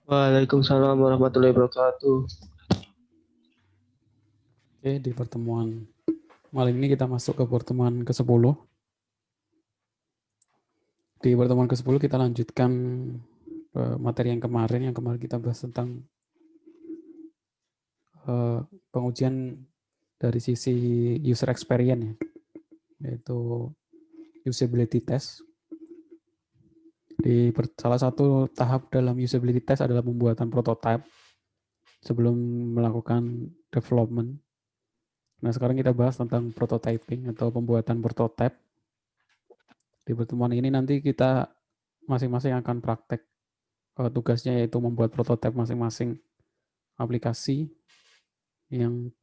Waalaikumsalam warahmatullahi wabarakatuh. Oke, di pertemuan malam ini kita masuk ke pertemuan ke-10. Di pertemuan ke-10 kita lanjutkan materi yang kemarin kita bahas tentang eh, pengujian dari sisi user experience ya, yaitu usability test. Salah satu tahap dalam usability test adalah pembuatan prototype sebelum melakukan development. Nah, sekarang kita bahas tentang prototyping atau pembuatan prototype. Di pertemuan ini nanti kita masing-masing akan praktek tugasnya, yaitu membuat prototipe masing-masing aplikasi yang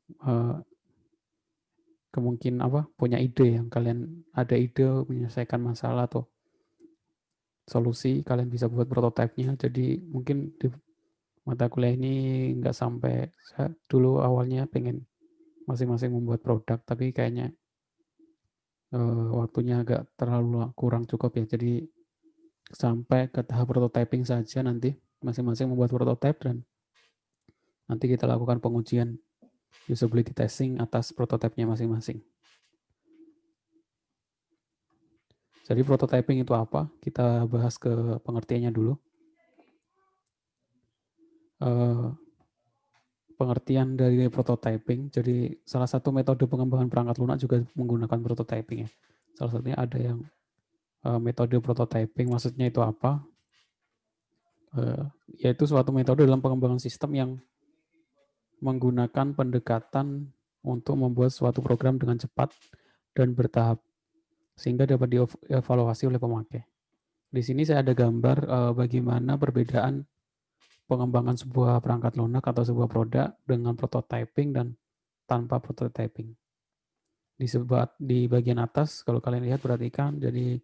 kemungkin punya ide, yang kalian ada ide menyelesaikan masalah atau solusi, kalian bisa buat prototipenya. Jadi mungkin di mata kuliah ini nggak sampai, saya dulu awalnya pengen masing-masing membuat produk, tapi kayaknya waktunya agak terlalu kurang cukup ya. Jadi sampai ke tahap prototyping saja, nanti masing-masing membuat prototype dan nanti kita lakukan pengujian usability testing atas prototipenya masing-masing. Jadi prototyping itu apa? Kita bahas ke pengertiannya dulu. Pengertian dari prototyping. Jadi salah satu metode pengembangan perangkat lunak juga menggunakan prototyping ya. Salah satunya ada yang metode prototyping. Maksudnya itu apa? Yaitu suatu metode dalam pengembangan sistem yang menggunakan pendekatan untuk membuat suatu program dengan cepat dan bertahap sehingga dapat dievaluasi oleh pemakai. Di sini saya ada gambar bagaimana perbedaan pengembangan sebuah perangkat lunak atau sebuah produk dengan prototyping dan tanpa prototyping. Di bagian atas, kalau kalian lihat perhatikan, jadi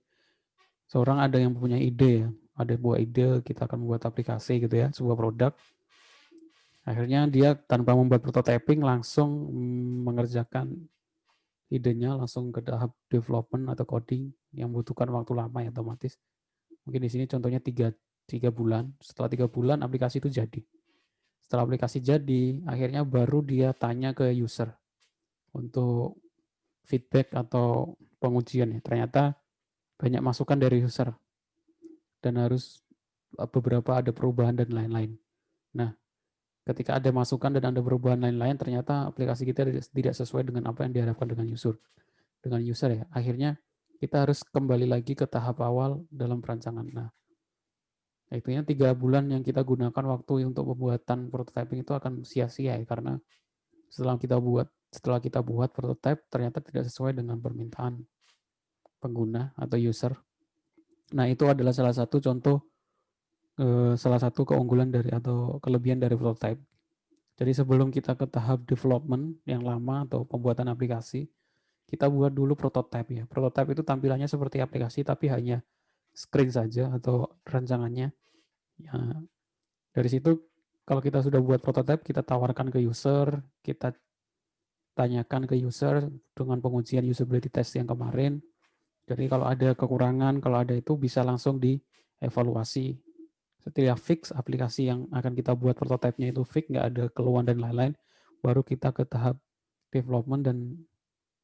seorang ada yang punya ide ya, ada buah ide, kita akan membuat aplikasi gitu ya, sebuah produk. Akhirnya dia tanpa membuat prototyping langsung mengerjakan idenya langsung ke tahap development atau coding yang membutuhkan waktu lama ya otomatis. Mungkin di sini contohnya tiga bulan. Setelah 3 bulan aplikasi itu jadi. Setelah aplikasi jadi, akhirnya baru dia tanya ke user untuk feedback atau pengujian ya. Ternyata banyak masukan dari user dan harus beberapa ada perubahan dan lain-lain. Nah, ketika ada masukan dan ada perubahan lain-lain, ternyata aplikasi kita tidak sesuai dengan apa yang diharapkan dengan user ya. Akhirnya kita harus kembali lagi ke tahap awal dalam perancangan. Nah, intinya 3 bulan yang kita gunakan waktu untuk pembuatan prototyping itu akan sia-sia ya, karena setelah kita buat prototype ternyata tidak sesuai dengan permintaan pengguna atau user. Nah, itu adalah salah satu keunggulan dari atau kelebihan dari prototype. Jadi sebelum kita ke tahap development yang lama atau pembuatan aplikasi, kita buat dulu prototype ya. Prototype itu tampilannya seperti aplikasi tapi hanya screen saja atau rancangannya. Ya, dari situ kalau kita sudah buat prototype, kita tawarkan ke user, kita tanyakan ke user dengan pengujian usability test yang kemarin. Jadi kalau ada kekurangan, kalau ada itu bisa langsung dievaluasi. Setelah fix aplikasi yang akan kita buat prototipenya itu fix, nggak ada keluhan dan lain-lain, baru kita ke tahap development dan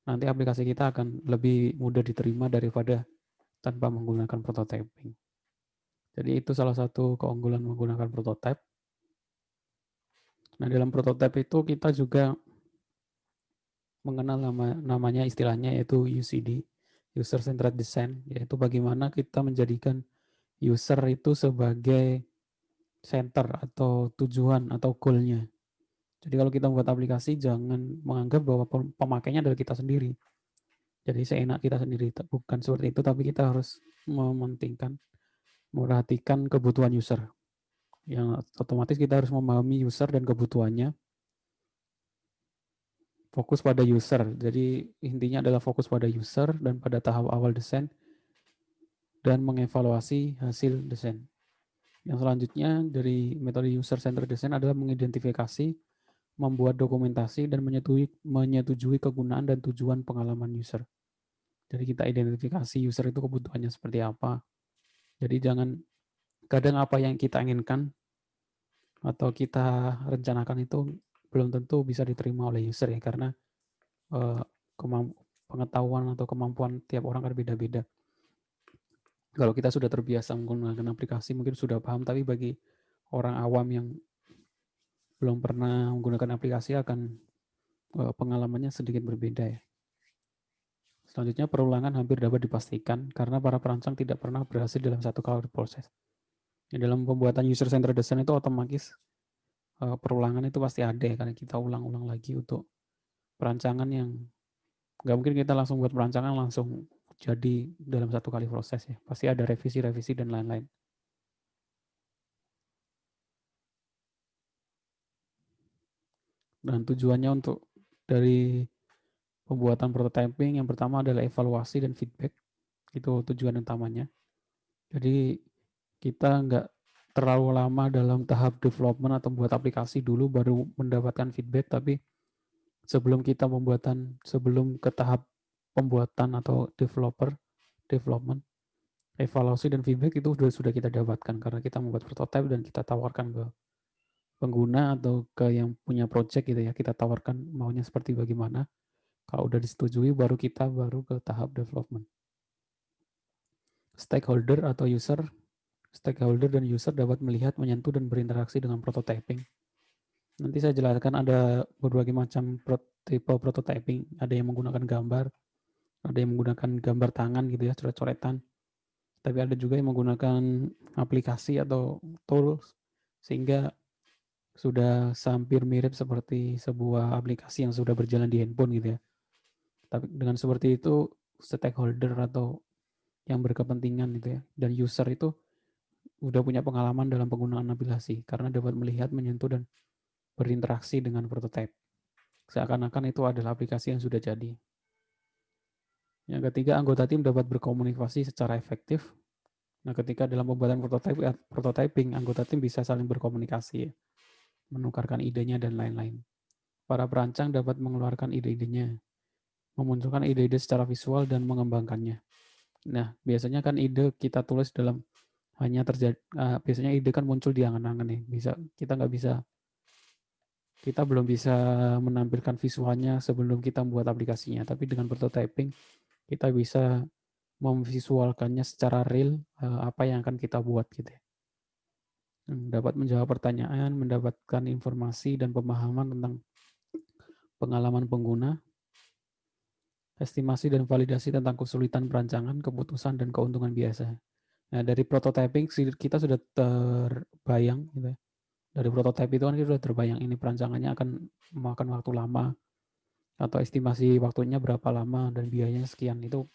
nanti aplikasi kita akan lebih mudah diterima daripada tanpa menggunakan prototyping. Jadi itu salah satu keunggulan menggunakan prototype. Nah, dalam prototype itu kita juga mengenal namanya istilahnya yaitu UCD, User Centered Design, yaitu bagaimana kita menjadikan user itu sebagai center atau tujuan atau goal-nya. Jadi kalau kita membuat aplikasi jangan menganggap bahwa pemakainya adalah kita sendiri. Jadi seenak kita sendiri, bukan seperti itu, tapi kita harus mementingkan, memperhatikan kebutuhan user. Yang otomatis kita harus memahami user dan kebutuhannya, fokus pada user. Jadi intinya adalah fokus pada user dan pada tahap awal desain dan mengevaluasi hasil desain. Yang selanjutnya dari metode user centered design adalah mengidentifikasi, membuat dokumentasi, dan menyetujui kegunaan dan tujuan pengalaman user. Jadi kita identifikasi user itu kebutuhannya seperti apa. Jadi jangan, kadang apa yang kita inginkan atau kita rencanakan itu belum tentu bisa diterima oleh user ya, karena eh, pengetahuan atau kemampuan tiap orang kan beda-beda. Kalau kita sudah terbiasa menggunakan aplikasi mungkin sudah paham, tapi bagi orang awam yang belum pernah menggunakan aplikasi akan pengalamannya sedikit berbeda ya. Selanjutnya, perulangan hampir dapat dipastikan karena para perancang tidak pernah berhasil dalam satu kali proses. Dalam pembuatan user-centered design itu otomatis perulangan itu pasti ada ya, karena kita ulang-ulang lagi untuk perancangan yang nggak mungkin kita langsung buat perancangan langsung jadi dalam satu kali proses ya. Pasti ada revisi-revisi dan lain-lain. Dan tujuannya untuk dari pembuatan prototyping yang pertama adalah evaluasi dan feedback. Itu tujuan utamanya. Jadi kita nggak terlalu lama dalam tahap development atau buat aplikasi dulu baru mendapatkan feedback, tapi sebelum ke tahap pembuatan atau development, evaluasi dan feedback itu sudah kita dapatkan karena kita membuat prototype dan kita tawarkan ke pengguna atau ke yang punya project gitu ya, kita tawarkan maunya seperti bagaimana. Kalau udah disetujui baru ke tahap development. Stakeholder dan user dapat melihat, menyentuh, dan berinteraksi dengan prototyping. Nanti saya jelaskan ada berbagai macam tipe prototyping. Ada yang menggunakan gambar, ada yang menggunakan gambar tangan gitu ya, coret-coretan. Tapi ada juga yang menggunakan aplikasi atau tools, sehingga sudah hampir mirip seperti sebuah aplikasi yang sudah berjalan di handphone gitu ya. Tapi dengan seperti itu, stakeholder atau yang berkepentingan gitu ya, dan user itu udah punya pengalaman dalam penggunaan aplikasi karena dapat melihat, menyentuh, dan berinteraksi dengan prototype. Seakan-akan itu adalah aplikasi yang sudah jadi. Yang ketiga, anggota tim dapat berkomunikasi secara efektif. Nah, ketika dalam pembuatan prototyping, anggota tim bisa saling berkomunikasi, menukarkan idenya, dan lain-lain. Para perancang dapat mengeluarkan ide-idenya, memunculkan ide-ide secara visual, dan mengembangkannya. Nah, biasanya kan ide kita tulis dalam hanya terjadi, biasanya ide kan muncul di angan-angan nih. Kita belum bisa menampilkan visualnya sebelum kita membuat aplikasinya. Tapi dengan prototyping, kita bisa memvisualkannya secara real apa yang akan kita buat gitu ya. Dapat menjawab pertanyaan, mendapatkan informasi dan pemahaman tentang pengalaman pengguna, estimasi dan validasi tentang kesulitan perancangan, keputusan, dan keuntungan biasa. Nah, dari prototyping kita sudah terbayang gitu ya. Dari prototype itu kan kita sudah terbayang ini perancangannya akan memakan waktu lama atau estimasi waktunya berapa lama dan biayanya sekian. Itu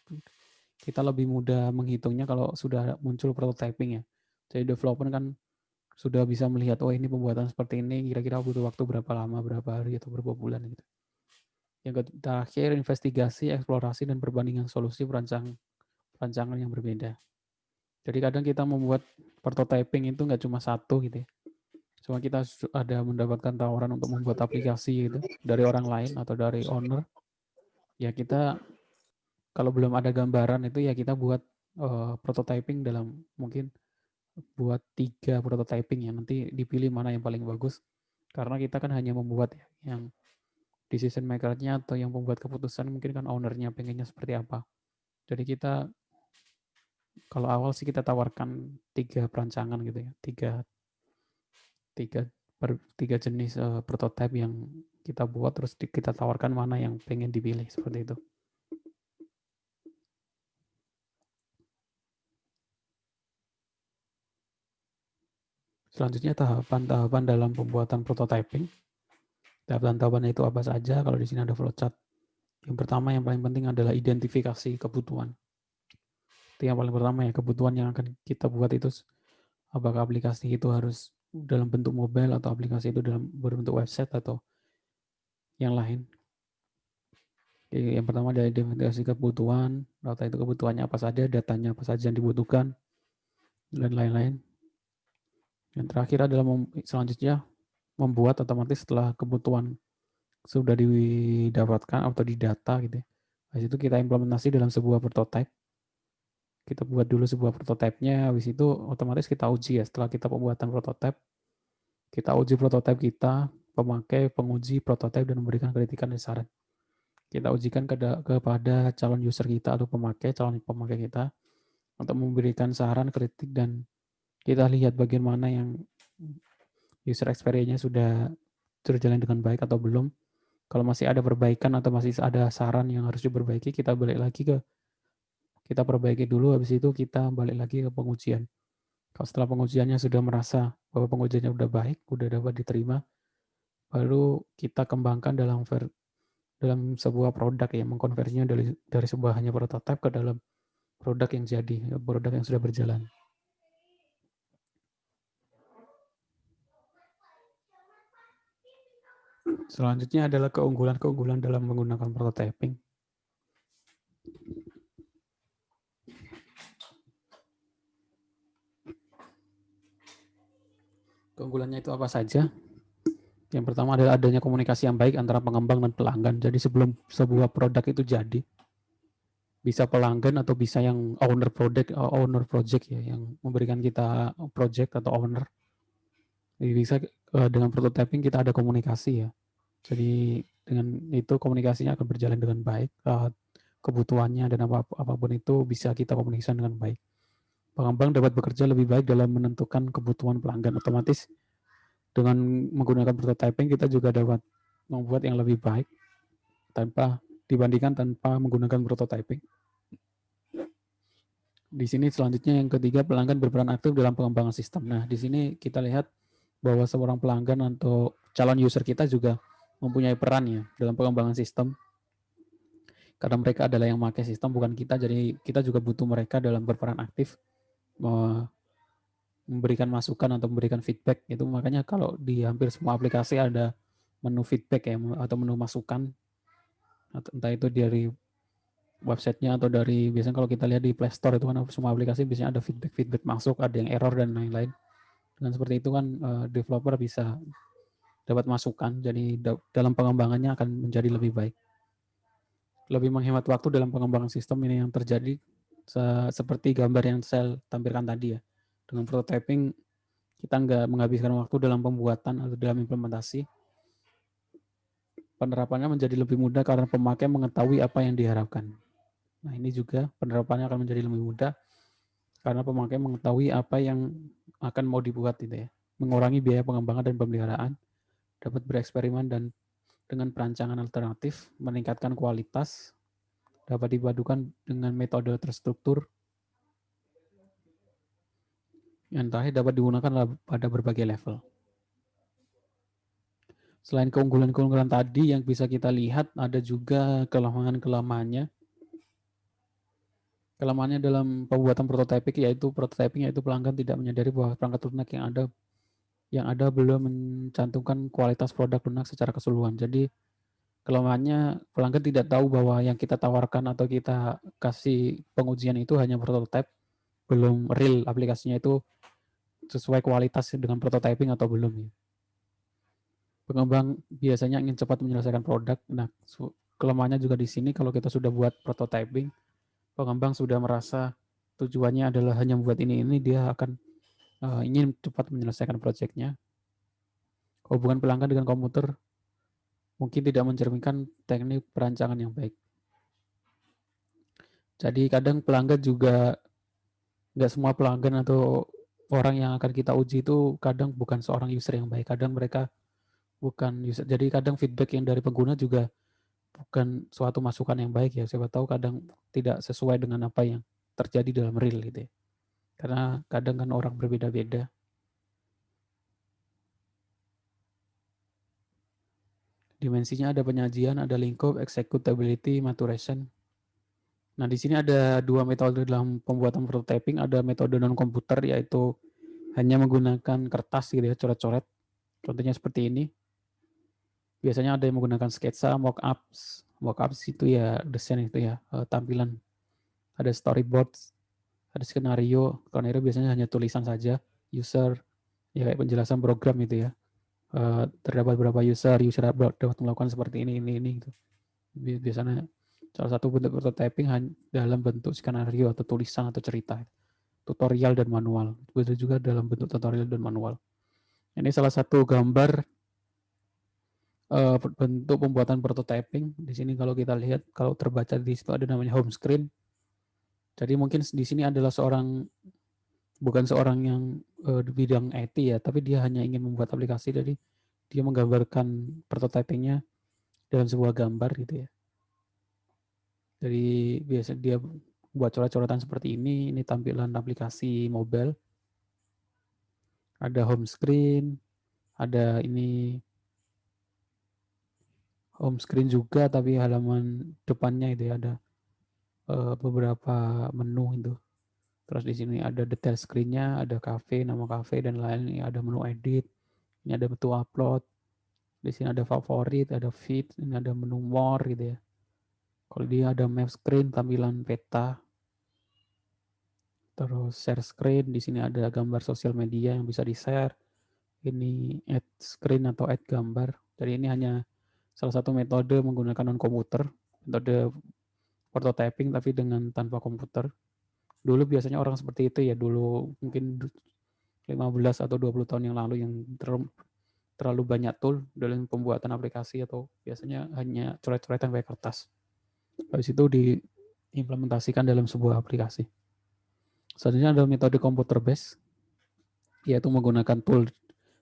kita lebih mudah menghitungnya kalau sudah muncul prototyping ya. Jadi development kan sudah bisa melihat, oh ini pembuatan seperti ini kira-kira butuh waktu berapa lama, berapa hari atau berapa bulan gitu. Yang terakhir, investigasi, eksplorasi, dan perbandingan solusi perancangan yang berbeda. Jadi kadang kita membuat prototyping itu nggak cuma satu gitu ya. Cuma kita ada mendapatkan tawaran untuk membuat aplikasi gitu dari orang lain atau dari owner. Ya kita kalau belum ada gambaran itu ya kita buat prototyping dalam mungkin buat 3 prototyping ya, nanti dipilih mana yang paling bagus. Karena kita kan hanya membuat ya, yang decision maker-nya atau yang membuat keputusan mungkin kan owner-nya pengennya seperti apa. Jadi kita kalau awal sih kita tawarkan 3 perancangan gitu ya, tiga jenis prototype yang kita buat, terus kita tawarkan mana yang pengen dipilih seperti itu. Selanjutnya tahapan-tahapan dalam pembuatan prototyping. Tahapan-tahapan itu apa saja? Kalau di sini ada flowchart. Yang pertama yang paling penting adalah identifikasi kebutuhan. Itu yang paling pertama ya, kebutuhan yang akan kita buat itu apakah aplikasi itu harus dalam bentuk mobile atau aplikasi itu dalam berbentuk website atau yang lain. Jadi yang pertama adalah identifikasi kebutuhan, data itu kebutuhannya apa saja, datanya apa saja yang dibutuhkan, dan lain-lain. Yang terakhir adalah selanjutnya membuat otomatis setelah kebutuhan sudah didapatkan atau didata gitu ya. Habis itu kita implementasi dalam sebuah prototype. Kita buat dulu sebuah prototype-nya, habis itu otomatis kita uji ya. Setelah kita pembuatan prototype, Kita uji prototipe kita, pemakai, penguji, prototipe, dan memberikan kritikan dan saran. Kita ujikan kepada calon user kita atau calon pemakai kita untuk memberikan saran, kritik, dan kita lihat bagaimana yang user experience-nya sudah berjalan dengan baik atau belum. Kalau masih ada perbaikan atau masih ada saran yang harus diperbaiki, kita balik lagi kita perbaiki dulu, habis itu kita balik lagi ke pengujian. Kalau setelah pengujiannya sudah merasa bahwa pengujiannya sudah baik, sudah dapat diterima, baru kita kembangkan dalam sebuah produk yang mengkonversinya dari sebuah hanya prototipe ke dalam produk yang jadi, produk yang sudah berjalan. Selanjutnya adalah keunggulan-keunggulan dalam menggunakan prototyping. Keunggulannya itu apa saja? Yang pertama adalah adanya komunikasi yang baik antara pengembang dan pelanggan. Jadi sebelum sebuah produk itu jadi, bisa pelanggan atau bisa yang owner project ya, yang memberikan kita project atau owner. Jadi bisa dengan prototyping kita ada komunikasi ya. Jadi dengan itu komunikasinya akan berjalan dengan baik. Kebutuhannya dan apapun itu bisa kita komunikasikan dengan baik. Pengembang dapat bekerja lebih baik dalam menentukan kebutuhan pelanggan. Otomatis dengan menggunakan prototyping kita juga dapat membuat yang lebih baik dibandingkan tanpa menggunakan prototyping. Di sini selanjutnya yang ketiga, pelanggan berperan aktif dalam pengembangan sistem. Nah, di sini kita lihat bahwa seorang pelanggan atau calon user kita juga mempunyai peran ya dalam pengembangan sistem. Karena mereka adalah yang memakai sistem, bukan kita, jadi kita juga butuh mereka dalam berperan aktif memberikan masukan atau memberikan feedback. Itu makanya kalau di hampir semua aplikasi ada menu feedback ya, atau menu masukan, entah itu dari websitenya atau dari, biasanya kalau kita lihat di Play Store itu kan semua aplikasi biasanya ada feedback masuk, ada yang error dan lain-lain. Dengan seperti itu kan developer bisa dapat masukan, jadi dalam pengembangannya akan menjadi lebih baik. Lebih menghemat waktu dalam pengembangan sistem ini yang terjadi seperti gambar yang saya tampilkan tadi ya. Dengan prototyping kita nggak menghabiskan waktu dalam pembuatan atau dalam implementasi. Penerapannya menjadi lebih mudah karena pemakai mengetahui apa yang diharapkan. Nah, ini juga penerapannya akan menjadi lebih mudah karena pemakai mengetahui apa yang akan mau dibuat itu ya. Mengurangi biaya pengembangan dan pemeliharaan, dapat bereksperimen dan dengan perancangan alternatif, meningkatkan kualitas, dapat dipadukan dengan metode terstruktur, yang terakhir dapat digunakan pada berbagai level. Selain keunggulan-keunggulan tadi yang bisa kita lihat, ada juga kelemahan-kelemahannya. Kelemahannya dalam pembuatan prototyping yaitu pelanggan tidak menyadari bahwa perangkat lunak yang ada belum mencantumkan kualitas produk lunak secara keseluruhan. Jadi kelemahannya pelanggan tidak tahu bahwa yang kita tawarkan atau kita kasih pengujian itu hanya prototype, belum real aplikasinya itu sesuai kualitas dengan prototyping atau belum. Ya. Pengembang biasanya ingin cepat menyelesaikan produk. Nah, kelemahannya juga di sini kalau kita sudah buat prototyping, pengembang sudah merasa tujuannya adalah hanya membuat ini dia akan ingin cepat menyelesaikan proyeknya. Hubungan pelanggan dengan komputer mungkin tidak mencerminkan teknik perancangan yang baik. Jadi kadang pelanggan juga, nggak semua pelanggan atau orang yang akan kita uji itu kadang bukan seorang user yang baik. Kadang mereka bukan user. Jadi kadang feedback yang dari pengguna juga bukan suatu masukan yang baik ya. Siapa tahu kadang tidak sesuai dengan apa yang terjadi dalam real gitu ya. Karena kadang kan orang berbeda-beda. Dimensinya ada penyajian, ada lingkup, executability, maturation. Nah, di sini ada dua metode dalam pembuatan prototyping. Ada metode non-komputer, yaitu hanya menggunakan kertas gitu ya, coret-coret. Contohnya seperti ini. Biasanya ada yang menggunakan sketsa, mockups. Mockups itu ya desain itu ya, tampilan. Ada storyboard, ada skenario. Skenario biasanya hanya tulisan saja. User, ya kayak penjelasan program itu ya. Terdapat berapa user dapat melakukan seperti ini gitu. Biasanya salah satu bentuk prototyping dalam bentuk skenario atau tulisan atau cerita, tutorial dan manual. Begitu juga dalam bentuk tutorial dan manual. Ini salah satu gambar bentuk pembuatan prototyping. Di sini kalau kita lihat, kalau terbaca di situ ada namanya home screen. Jadi mungkin di sini adalah bukan seorang yang di bidang IT ya, tapi dia hanya ingin membuat aplikasi. Jadi dia menggambarkan prototypingnya dalam sebuah gambar gitu ya. Jadi biasa dia buat coret-coretan seperti ini tampilan aplikasi mobile. Ada home screen, ada ini home screen juga, tapi halaman depannya itu ya, ada beberapa menu itu. Terus di sini ada detail screen-nya, ada cafe, nama cafe dan lain. Ini ada menu edit, ini ada menu upload, di sini ada favorit, ada feed, ini ada menu more gitu ya. Kalau dia ada map screen, tampilan peta, terus share screen, di sini ada gambar sosial media yang bisa di-share. Ini add screen atau add gambar. Jadi ini hanya salah satu metode menggunakan non-komputer, metode prototyping tapi dengan tanpa komputer. Dulu biasanya orang seperti itu ya, dulu mungkin 15 atau 20 tahun yang lalu yang terlalu banyak tool dalam pembuatan aplikasi atau biasanya hanya coret-coretan pakai kertas. Habis itu diimplementasikan dalam sebuah aplikasi. Selanjutnya ada metode komputer base, yaitu menggunakan tool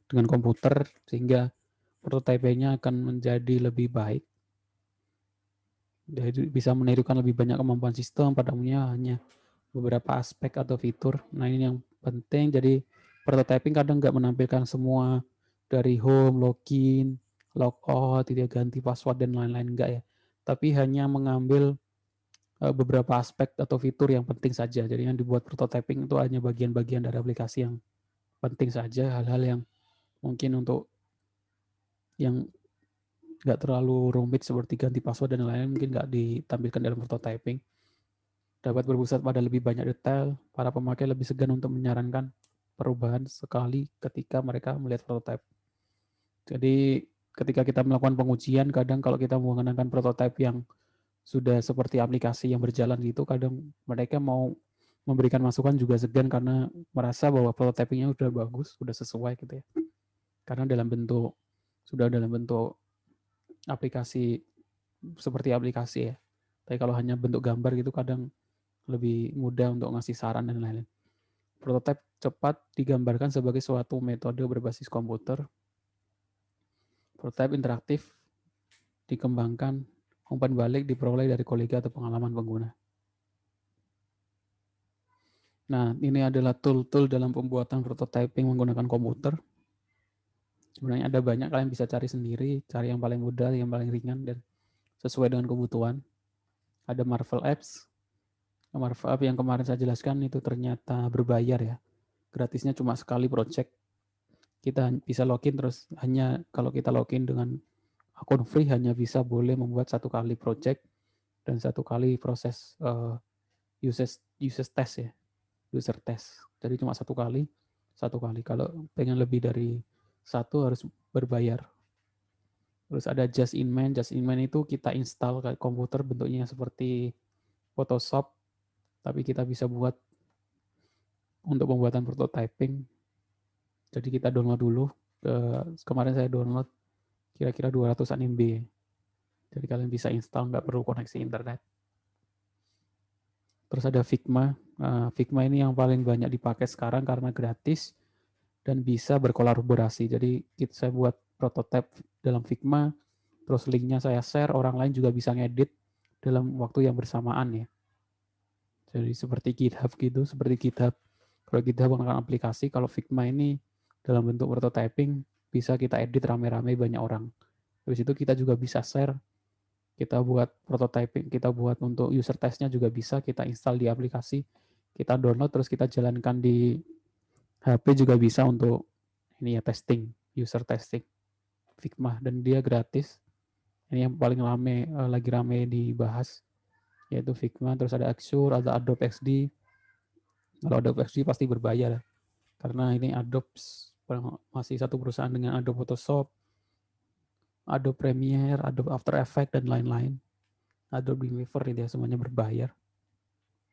dengan komputer sehingga prototypingnya akan menjadi lebih baik. Jadi bisa menirukan lebih banyak kemampuan sistem, pada umumnya hanya beberapa aspek atau fitur. Nah ini yang penting, jadi prototyping kadang nggak menampilkan semua dari home, login, logout, tidak ganti password dan lain-lain, enggak ya. Tapi hanya mengambil beberapa aspek atau fitur yang penting saja. Jadi yang dibuat prototyping itu hanya bagian-bagian dari aplikasi yang penting saja, hal-hal yang mungkin untuk yang nggak terlalu rumit seperti ganti password dan lain-lain mungkin nggak ditampilkan dalam prototyping. Dapat berpusat pada lebih banyak detail, para pemakai lebih segan untuk menyarankan perubahan sekali ketika mereka melihat prototype. Jadi ketika kita melakukan pengujian, kadang kalau kita menggunakan prototype yang sudah seperti aplikasi yang berjalan gitu, kadang mereka mau memberikan masukan juga segan karena merasa bahwa prototypingnya sudah bagus, sudah sesuai gitu ya. Karena sudah dalam bentuk aplikasi seperti aplikasi ya. Tapi kalau hanya bentuk gambar gitu kadang lebih mudah untuk ngasih saran dan lain-lain. Prototipe cepat digambarkan sebagai suatu metode berbasis komputer. Prototipe interaktif dikembangkan, umpan balik diperoleh dari kolega atau pengalaman pengguna. Nah, ini adalah tool-tool dalam pembuatan prototyping menggunakan komputer. Sebenarnya ada banyak, kalian bisa cari sendiri, cari yang paling mudah, yang paling ringan, dan sesuai dengan kebutuhan. Ada Marvel Apps. Marvel App yang kemarin saya jelaskan itu ternyata berbayar ya. Gratisnya cuma sekali project. Kita bisa login terus hanya kalau kita login dengan akun free hanya bisa boleh membuat satu kali project dan satu kali proses user test ya, user test. Jadi cuma satu kali. Kalau pengen lebih dari satu harus berbayar. Terus ada Just in Man. Just in Man itu kita install ke komputer, bentuknya seperti Photoshop, tapi kita bisa buat untuk pembuatan prototyping. Jadi kita download dulu. Kemarin saya download kira-kira 200 MB. Jadi kalian bisa install, nggak perlu koneksi internet. Terus ada Figma. Figma ini yang paling banyak dipakai sekarang karena gratis dan bisa berkolaborasi. Jadi saya buat prototipe dalam Figma, terus linknya saya share, orang lain juga bisa ngedit dalam waktu yang bersamaan ya. Jadi seperti GitHub gitu, seperti GitHub. Kalau GitHub menggunakan aplikasi, kalau Figma ini dalam bentuk prototyping bisa kita edit rame-rame banyak orang. Habis itu kita juga bisa share, kita buat prototyping, kita buat untuk user testnya juga bisa, kita install di aplikasi, kita download terus kita jalankan di HP juga bisa untuk ini ya testing, user testing Figma dan dia gratis. Ini yang paling lagi rame dibahas yaitu Figma, terus ada Axure, ada Adobe XD. Kalau Adobe XD pasti berbayar karena ini Adobe masih satu perusahaan dengan Adobe Photoshop, Adobe Premiere, Adobe After Effects dan lain-lain. Adobe Weaver ini semuanya berbayar.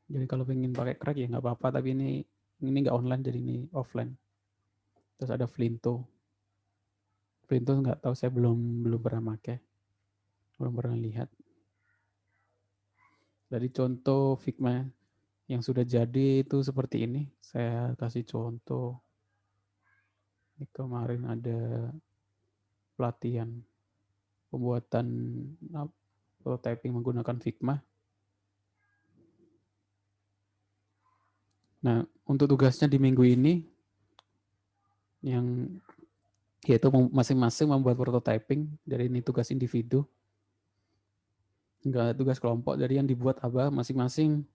Jadi kalau pengen pakai crack ya nggak apa-apa, tapi ini nggak online jadi ini offline. Terus ada Flinto. Printo nggak tahu, saya belum pernah pakai, belum pernah lihat. Dari contoh Figma yang sudah jadi itu seperti ini. Saya kasih contoh. Ini kemarin ada pelatihan pembuatan prototyping menggunakan Figma. Nah, untuk tugasnya di minggu ini yang yaitu masing-masing membuat prototyping. Jadi ini tugas individu, enggak tugas kelompok. Jadi yang dibuat apa masing-masing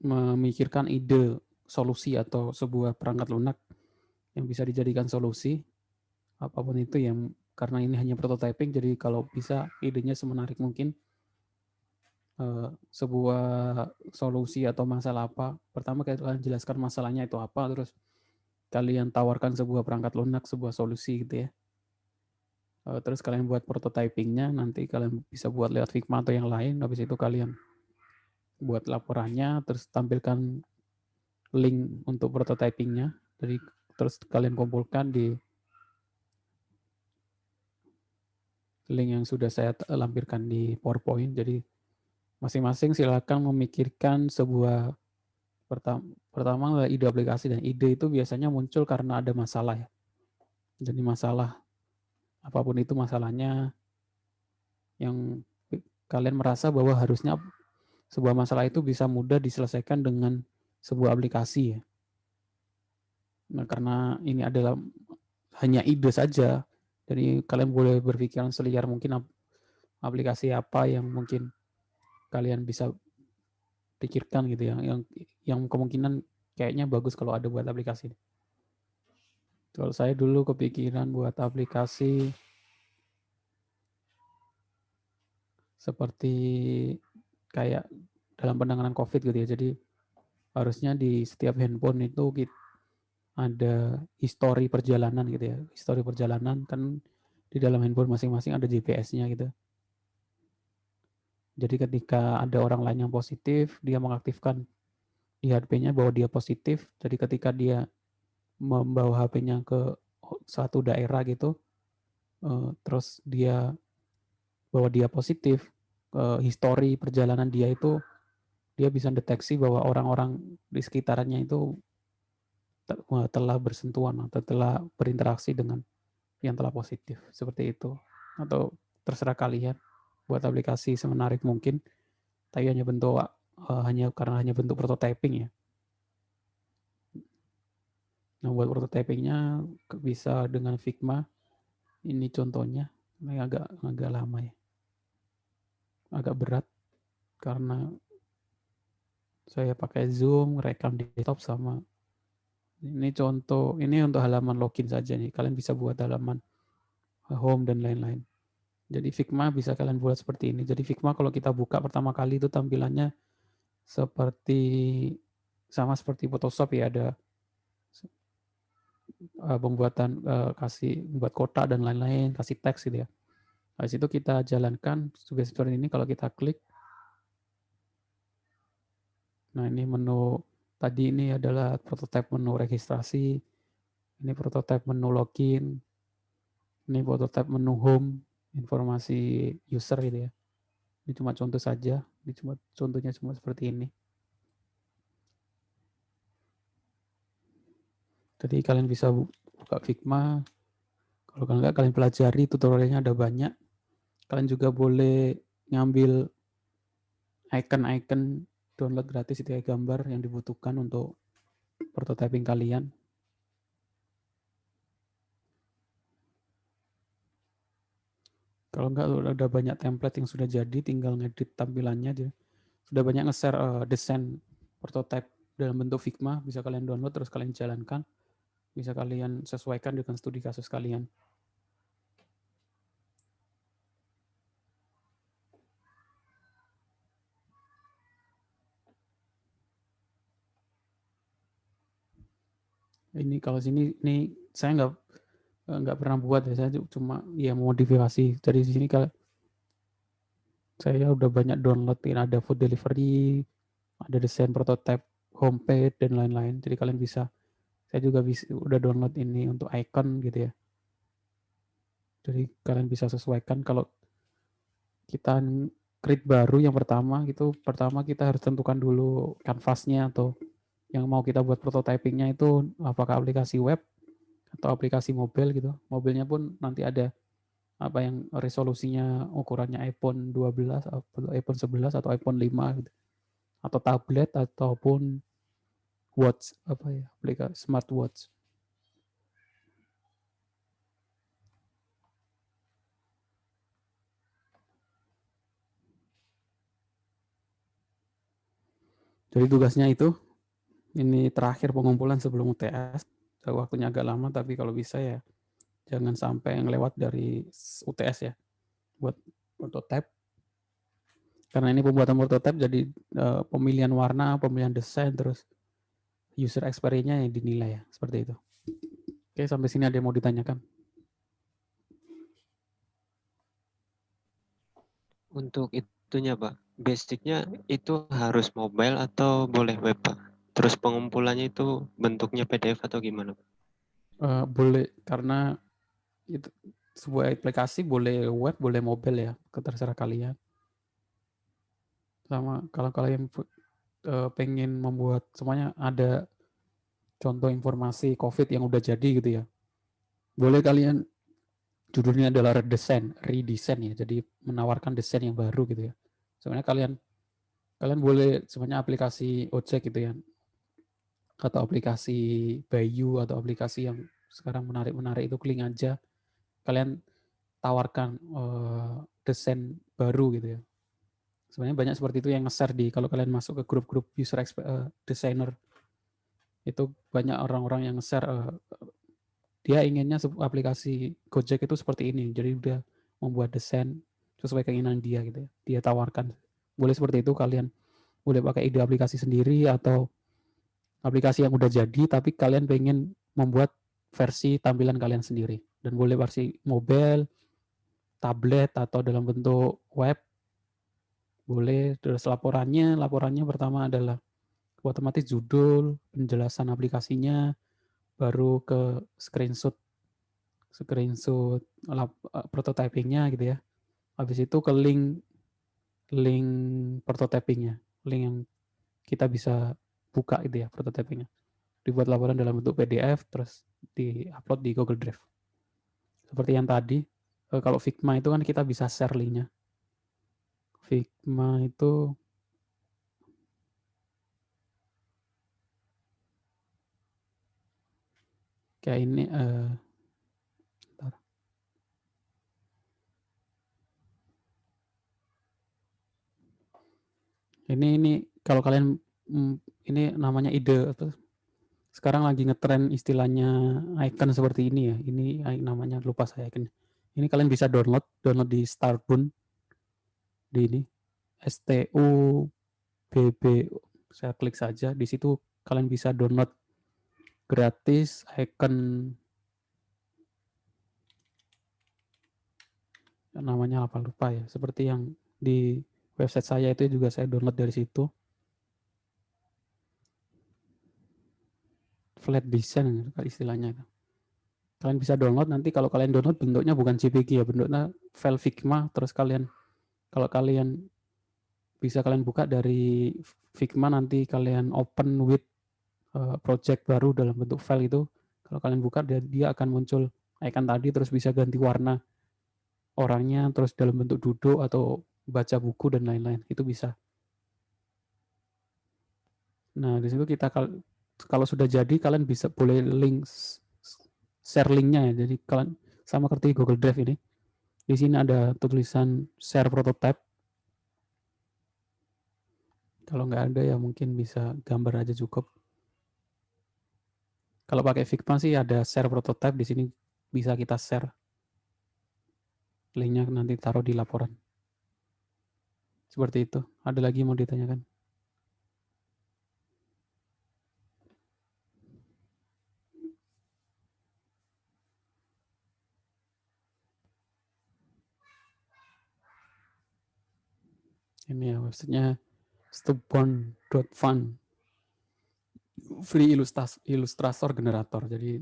memikirkan ide solusi atau sebuah perangkat lunak yang bisa dijadikan solusi apapun itu, yang karena ini hanya prototyping, jadi kalau bisa idenya semenarik mungkin. Sebuah solusi atau masalah apa, pertama kalian jelaskan masalahnya itu apa, terus kalian tawarkan sebuah perangkat lunak, sebuah solusi gitu ya. Terus kalian buat prototypingnya, nanti kalian bisa buat lewat Figma atau yang lain. Habis itu kalian buat laporannya, terus tampilkan link untuk prototypingnya. Jadi terus kalian kumpulkan di link yang sudah saya lampirkan di PowerPoint. Jadi masing-masing silakan memikirkan sebuah pertama adalah ide aplikasi, dan ide itu biasanya muncul karena ada masalah ya. Jadi masalah apapun itu masalahnya yang kalian merasa bahwa harusnya sebuah masalah itu bisa mudah diselesaikan dengan sebuah aplikasi ya. Nah, karena ini adalah hanya ide saja, jadi kalian boleh berpikiran seliar mungkin aplikasi apa yang mungkin kalian bisa pikirkan gitu ya, yang kemungkinan kayaknya bagus kalau ada buat aplikasi. Kalau saya dulu kepikiran buat aplikasi seperti kayak dalam penanganan COVID gitu ya. Jadi harusnya di setiap handphone itu ada histori perjalanan gitu ya. Histori perjalanan kan di dalam handphone masing-masing ada GPS-nya gitu. Jadi ketika ada orang lain yang positif, dia mengaktifkan di HP-nya bahwa dia positif. Jadi ketika dia membawa HP-nya ke satu daerah gitu, terus dia bahwa dia positif, histori perjalanan dia itu dia bisa deteksi bahwa orang-orang di sekitarnya itu telah bersentuhan atau telah berinteraksi dengan yang telah positif, seperti itu. Atau terserah kalian buat aplikasi semenarik mungkin, tapi hanya bentuk hanya bentuk prototyping ya. Nah, buat prototypingnya bisa dengan Figma. Ini contohnya, ini agak lama ya, agak berat karena saya pakai Zoom, rekam di laptop sama ini contoh. Ini untuk halaman login saja nih. Kalian bisa buat halaman home dan lain-lain. Jadi Figma bisa kalian buat seperti ini. Jadi Figma kalau kita buka pertama kali itu tampilannya seperti sama seperti Photoshop ya, ada pembuatan kasih buat kotak dan lain-lain, kasih teks gitu ya. Habis itu kita jalankan seperti ini. Kalau kita klik, nah ini menu tadi ini adalah prototipe menu registrasi, ini prototipe menu login, ini prototipe menu home, informasi user gitu ya. Ini cuma contoh saja, ini cuma contohnya cuma seperti ini. Jadi kalian bisa buka Figma. Kalau enggak, kalian pelajari tutorialnya ada banyak. Kalian juga boleh ngambil icon-icon download gratis itu ya, gambar yang dibutuhkan untuk prototyping kalian. Kalau enggak, udah banyak template yang sudah jadi, tinggal ngedit tampilannya aja. Sudah banyak nge-share desain prototype dalam bentuk Figma, bisa kalian download terus kalian jalankan, bisa kalian sesuaikan dengan studi kasus kalian. Ini kalau sini, ini saya nggak pernah buat ya, saya cuma ya modifikasi. Dari sini kalau saya udah banyak download, ada food delivery, ada desain prototype homepage dan lain-lain. Jadi kalian bisa Saya juga udah download ini untuk icon gitu ya. Jadi kalian bisa sesuaikan kalau kita create baru yang pertama kita harus tentukan dulu kanvasnya atau yang mau kita buat prototypingnya itu apakah aplikasi web atau aplikasi mobile gitu. Mobilnya pun nanti ada apa yang resolusinya ukurannya iPhone 12 atau iPhone 11 atau iPhone 5 gitu. Atau tablet ataupun watch apa ya, aplikasi smartwatch. Jadi tugasnya itu ini terakhir pengumpulan sebelum UTS. Waktunya agak lama tapi kalau bisa ya jangan sampai ngelewat dari UTS ya buat prototype. Karena ini pembuatan prototype jadi pemilihan warna, pemilihan desain, terus user experience-nya yang dinilai ya, seperti itu. Oke, sampai sini ada yang mau ditanyakan? Untuk itunya Pak, basicnya itu harus mobile atau boleh web Pak? Terus pengumpulannya itu bentuknya PDF atau gimana Pak? Boleh, karena itu sebuah aplikasi boleh web, boleh mobile ya, terserah kalian. Sama kalau kalian pengen membuat semuanya ada contoh informasi COVID yang udah jadi gitu ya, boleh kalian judulnya adalah redesign ya, jadi menawarkan desain yang baru gitu ya. Sebenarnya kalian boleh sebenarnya aplikasi ojek gitu ya, atau aplikasi Bayu atau aplikasi yang sekarang menarik itu klik aja, kalian tawarkan desain baru gitu ya. Sebenarnya banyak seperti itu yang nge-share kalau kalian masuk ke grup-grup user designer, itu banyak orang-orang yang nge-share dia inginnya aplikasi Gojek itu seperti ini, jadi udah membuat desain sesuai keinginan dia gitu ya. Dia tawarkan. Boleh seperti itu, kalian boleh pakai ide aplikasi sendiri atau aplikasi yang udah jadi tapi kalian pengen membuat versi tampilan kalian sendiri, dan boleh versi mobile, tablet atau dalam bentuk web boleh. Terus laporannya pertama adalah otomatis judul, penjelasan aplikasinya, baru ke screenshot prototypingnya gitu ya. Habis itu ke link prototypingnya, link yang kita bisa buka itu ya prototypingnya. Dibuat laporan dalam bentuk PDF terus di-upload di Google Drive. Seperti yang tadi, kalau Figma itu kan kita bisa share linknya. Figma itu kayak ini ini kalau kalian ini namanya ide sekarang lagi ngetren istilahnya icon seperti ini ya. Ini namanya lupa saya icon. Ini kalian bisa download di Starbun di ini STUBB. Saya klik saja di situ kalian bisa download gratis icon namanya apa lupa ya. Seperti yang di website saya itu juga saya download dari situ. Flat design istilahnya. Kalian bisa download, nanti kalau kalian download bentuknya bukan JPG ya, bentuknya file Figma, terus kalau kalian bisa kalian buka dari Figma, nanti kalian open with project baru dalam bentuk file itu, kalau kalian buka dia akan muncul icon tadi, terus bisa ganti warna orangnya, terus dalam bentuk duduk atau baca buku dan lain-lain, itu bisa. Nah, di situ kita kalau sudah jadi kalian bisa boleh share linknya ya. Jadi kalian sama seperti Google Drive ini. Di sini ada tulisan share prototype. Kalau nggak ada ya mungkin bisa gambar aja cukup. Kalau pakai Figma sih ada share prototype, di sini bisa kita share. Linknya nanti taruh di laporan. Seperti itu. Ada lagi mau ditanyakan? Ini ya websitenya stubborn.fun. free Illustrator generator. Jadi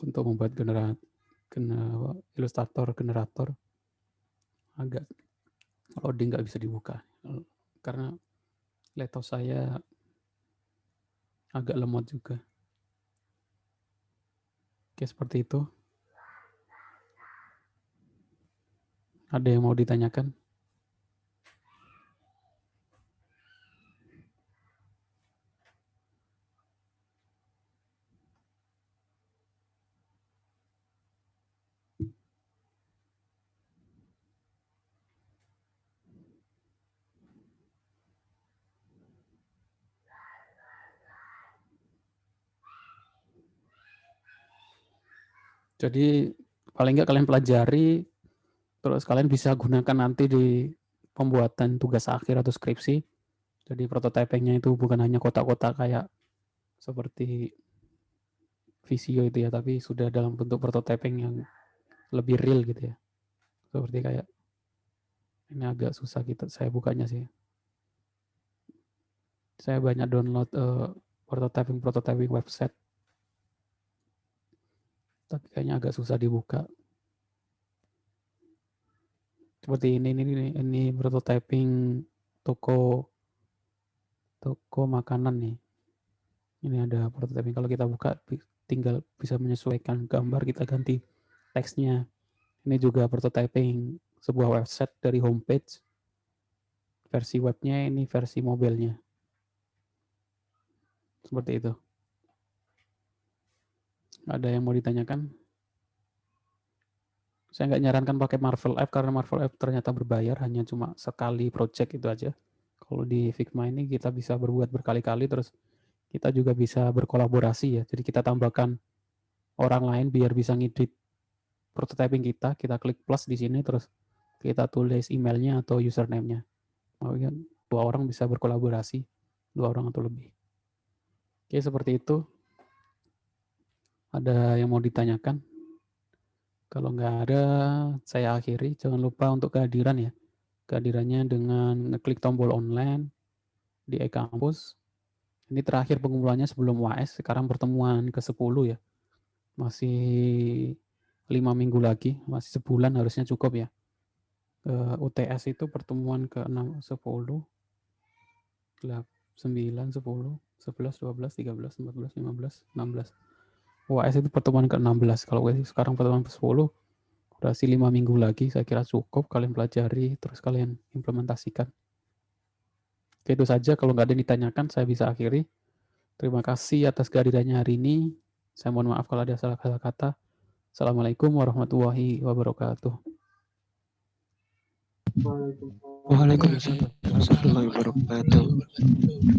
untuk membuat Illustrator generator agak loading nggak bisa dibuka karena laptop saya agak lemot juga. Oke, seperti itu. Ada yang mau ditanyakan? Jadi paling nggak kalian pelajari, terus kalian bisa gunakan nanti di pembuatan tugas akhir atau skripsi. Jadi prototypingnya itu bukan hanya kotak-kotak kayak seperti Visio itu ya, tapi sudah dalam bentuk prototyping yang lebih real gitu ya. Seperti kayak ini agak susah gitu saya bukanya sih. Saya banyak download prototyping website, tapi kayaknya agak susah dibuka. Seperti ini prototyping toko makanan nih. Ini ada prototyping, kalau kita buka tinggal bisa menyesuaikan gambar, kita ganti teksnya. Ini juga prototyping sebuah website dari homepage. Versi webnya ini versi mobilenya. Seperti itu. Ada yang mau ditanyakan? Saya nggak nyarankan pakai Marvel App karena Marvel App ternyata berbayar, hanya cuma sekali project itu aja. Kalau di Figma ini kita bisa berbuat berkali-kali, terus kita juga bisa berkolaborasi ya. Jadi kita tambahkan orang lain biar bisa ngedit prototyping kita klik plus di sini, terus kita tulis emailnya atau username-nya. Makanya 2 orang bisa berkolaborasi, 2 orang atau lebih. Oke, seperti itu. Ada yang mau ditanyakan? Kalau nggak ada, saya akhiri. Jangan lupa untuk kehadiran ya. Kehadirannya dengan ngeklik tombol online di e-kampus. Ini terakhir pengumpulannya sebelum UAS, sekarang pertemuan ke-10 ya. Masih 5 minggu lagi, masih sebulan harusnya cukup ya. UTS itu pertemuan ke-6, 10, 9, 10, 11, 12, 13, 14, 15, 16. UAS itu pertemuan ke-16. Kalau sekarang pertemuan ke-10, durasi 5 minggu lagi, saya kira cukup kalian pelajari, terus kalian implementasikan. Oke, itu saja. Kalau nggak ada yang ditanyakan, saya bisa akhiri. Terima kasih atas kehadirannya hari ini. Saya mohon maaf kalau ada salah kata. Assalamualaikum warahmatullahi wabarakatuh. Waalaikumsalam warahmatullahi wabarakatuh.